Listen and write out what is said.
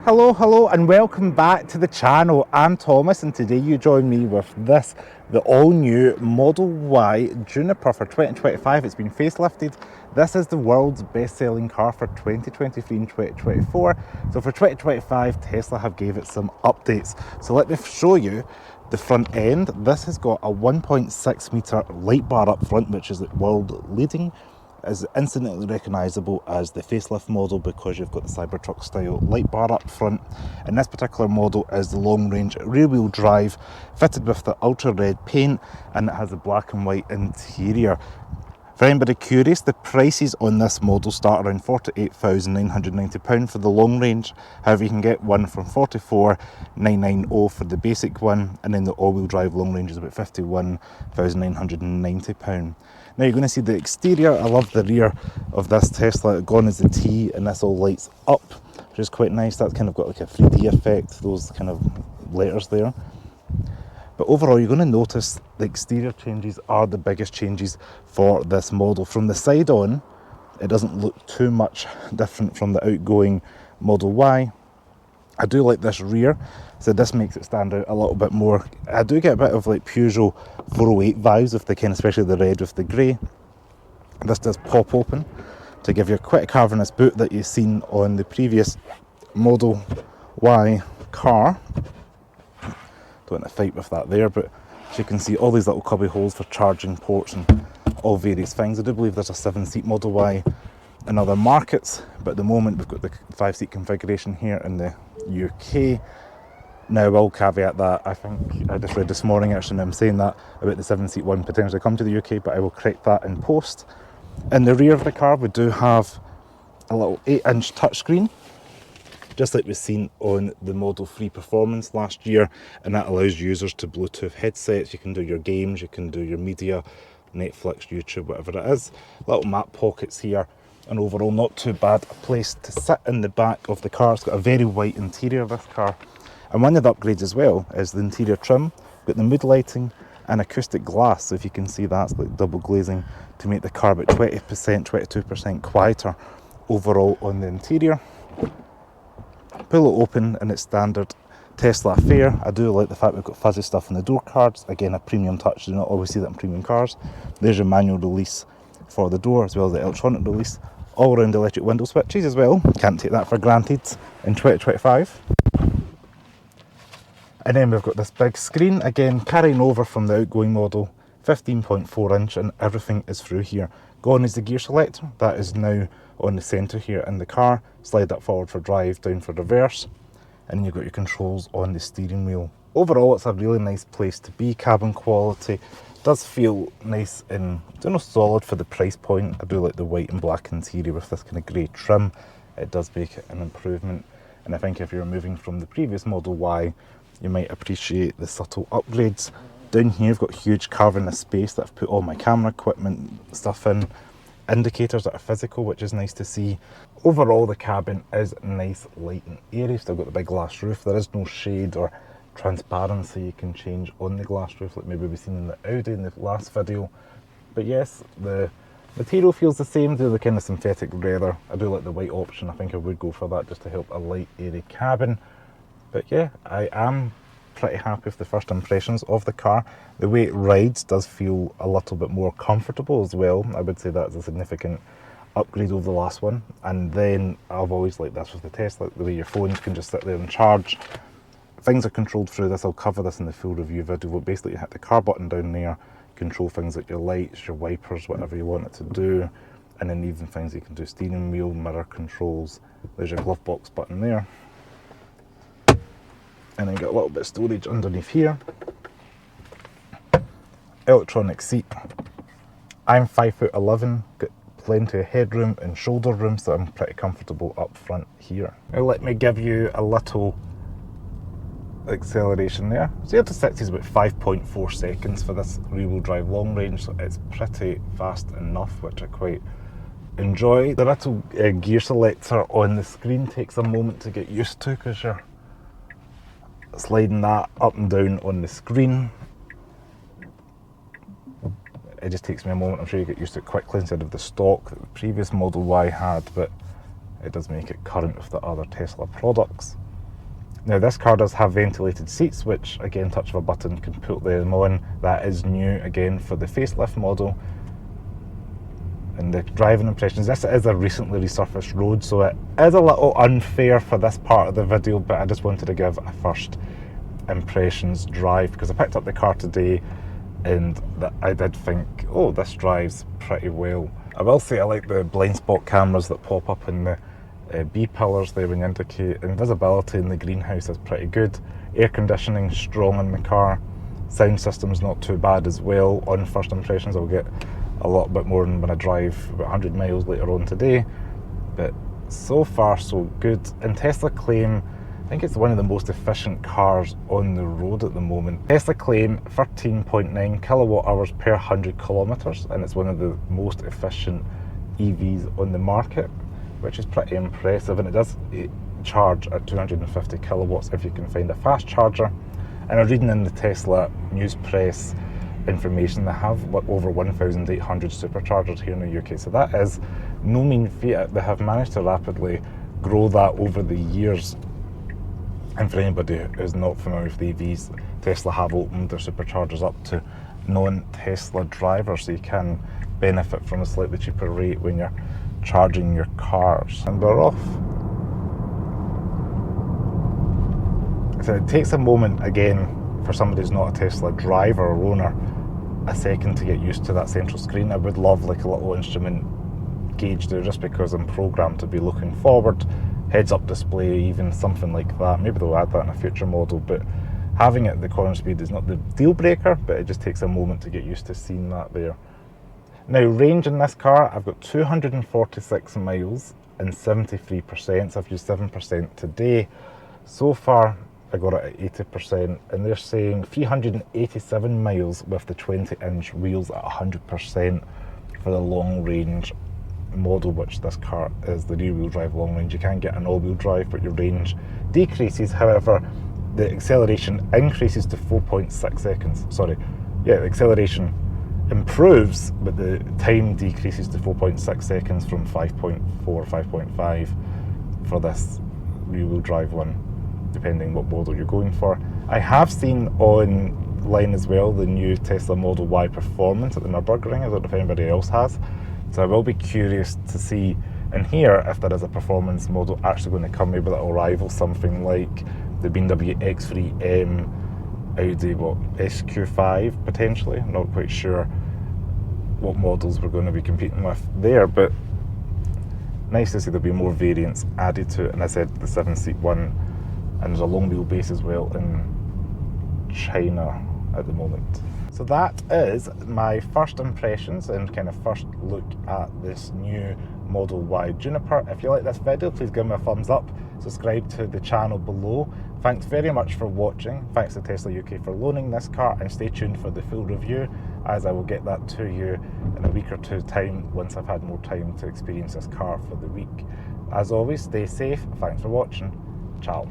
Hello and welcome back to the channel. I'm Thomas and today you join me with this, the all new Model Y Juniper for 2025. It's been facelifted. This is the world's best selling car for 2023 and 2024. So for 2025, Tesla have gave it some updates. So let me show you the front end. This has got a 1.6 meter light bar up front, which is world leading. Is instantly recognisable as the facelift model because you've got the Cybertruck style light bar up front, and this particular model is the long range rear wheel drive fitted with the ultra red paint, and it has a black and white interior. For anybody curious, the prices on this model start around £48,990 for the long range. However, you can get one from £44,990 for the basic one, and then the all-wheel drive long range is about £51,990. Now you're going to see the exterior. I love the rear of this Tesla, gone as a T, and this all lights up, which is quite nice. That's kind of got like a 3D effect, those kind of letters there. But overall, you're going to notice the exterior changes are the biggest changes for this model. From the side on, it doesn't look too much different from the outgoing Model Y. I do like this rear, so this makes it stand out a little bit more. I do get a bit of like Peugeot 408 vibes with the kind, especially the red with the grey. This does pop open to give you quite a cavernous boot that you've seen on the previous Model Y car. Don't want to fight with that there, but as you can see, all these little cubby holes for charging ports and all various things. I do believe there's a 7-seat Model Y in other markets, but at the moment we've got the 5-seat configuration here in the UK. Now I will caveat that, I think I just read this morning actually, and I'm saying that about the 7-seat one potentially come to the UK, but I will correct that in post. In the rear of the car we do have a little 8-inch touchscreen, just like we've seen on the Model 3 Performance last year, and that allows users to Bluetooth headsets. You can do your games, you can do your media, Netflix, YouTube, whatever it is. Little map pockets here, and overall not too bad a place to sit in the back of the car. It's got a very white interior, this car. And one of the upgrades as well is the interior trim. We've got the mood lighting and acoustic glass, so if you can see that's like double glazing to make the car about 20%, 22% quieter overall on the interior. Pull it open in its standard Tesla fare. I do like the fact we've got fuzzy stuff in the door cards. Again, a premium touch, you do not always see that in premium cars. There's your manual release for the door as well as the electronic release. All around electric window switches as well. Can't take that for granted in 2025. And then we've got this big screen, again carrying over from the outgoing model, 15.4 inch, and everything is through here. Gone is the gear selector, that is now on the centre here in the car. Slide that forward for drive, down for reverse, and then you've got your controls on the steering wheel. Overall, it's a really nice place to be. Cabin quality does feel nice and solid for the price point. I do like the white and black interior with this kind of grey trim. It does make it an improvement, and I think if you're moving from the previous Model Y, you might appreciate the subtle upgrades. Down here, I've got huge cavernous space that I've put all my camera equipment stuff in. Indicators that are physical, which is nice to see. Overall, the cabin is nice, light and airy. Still got the big glass roof. There is no shade or transparency you can change on the glass roof like maybe we've seen in the Audi in the last video. But yes, the material feels the same, do the kind of synthetic leather. I do like the white option. I think I would go for that just to help a light, airy cabin. But yeah, I am pretty happy with the first impressions of the car. The way it rides does feel a little bit more comfortable as well. I would say that's a significant upgrade over the last one. And then I've always liked this with the Tesla, the way your phones can just sit there and charge. Things are controlled through this. I'll cover this in the full review video. But basically you hit the car button down there, control things like your lights, your wipers, whatever you want it to do. And then even things you can do, steering wheel, mirror controls. There's your glove box button there. And then got a little bit of storage underneath here. Electronic seat. I'm 5'11", got plenty of headroom and shoulder room, so I'm pretty comfortable up front here. Now let me give you a little acceleration there. 0 to 60 is about 5.4 seconds for this rear-wheel drive long range, so it's pretty fast enough, which I quite enjoy. The little gear selector on the screen takes a moment to get used to because you're sliding that up and down on the screen. It just takes me a moment. I'm sure you get used to it quickly instead of the stock that the previous Model Y had, but it does make it current with the other Tesla products. Now this car does have ventilated seats, which again, touch of a button can put them on. That is new again for the facelift model. And the driving impressions, this is a recently resurfaced road, so it is a little unfair for this part of the video, but I just wanted to give a first impressions drive because I picked up the car today and I did think, oh, this drives pretty well. I will say I like the blind spot cameras that pop up in the B pillars there when you indicate, and visibility in the greenhouse is pretty good. Air conditioning strong in the car. Sound system's not too bad as well. On first impressions, I'll get a lot bit more than when I drive about 100 miles later on today, but so far so good. And Tesla claim, I think it's one of the most efficient cars on the road at the moment. Tesla claim 13.9 kilowatt hours per 100 kilometers, and it's one of the most efficient EVs on the market, which is pretty impressive. And it does charge at 250 kilowatts if you can find a fast charger. And I'm reading in the Tesla news press information, they have over 1,800 superchargers here in the UK, so that is no mean feat. They have managed to rapidly grow that over the years. And for anybody who's not familiar with the EVs, Tesla have opened their superchargers up to non-Tesla drivers, so you can benefit from a slightly cheaper rate when you're charging your cars. And we're off. So it takes a moment again for somebody who's not a Tesla driver or owner, a second to get used to that central screen. I would love like a little instrument gauge there, just because I'm programmed to be looking forward. Heads up display, even something like that. Maybe they'll add that in a future model, but having it at the corner speed is not the deal breaker, but it just takes a moment to get used to seeing that there. Now, range in this car, I've got 246 miles and 73%, so I've used 7% today. So far, I got it at 80%, and they're saying 387 miles with the 20-inch wheels at 100% for the long range model, which this car is the rear-wheel drive long range. You can get an all-wheel drive, but your range decreases. However, the acceleration increases to 4.6 seconds. Sorry, yeah, the acceleration improves, but the time decreases to 4.6 seconds from 5.4, 5.5 for this rear-wheel drive one, depending what model you're going for. I have seen online as well the new Tesla Model Y Performance at the Nürburgring. I don't know if anybody else has, so I will be curious to see and hear if there is a performance model actually going to come, maybe that will rival something like the BMW X3M, Audi SQ5 potentially. I'm not quite sure what models we're going to be competing with there, but nice to see there'll be more variants added to it. And I said the 7-seat one, and there's a long wheelbase as well in China at the moment. So that is my first impressions and kind of first look at this new Model Y Juniper. If you like this video, please give me a thumbs up, subscribe to the channel below. Thanks very much for watching. Thanks to Tesla UK for loaning this car, and stay tuned for the full review, as I will get that to you in a week or two's time once I've had more time to experience this car for the week. As always, stay safe. Thanks for watching. Ciao.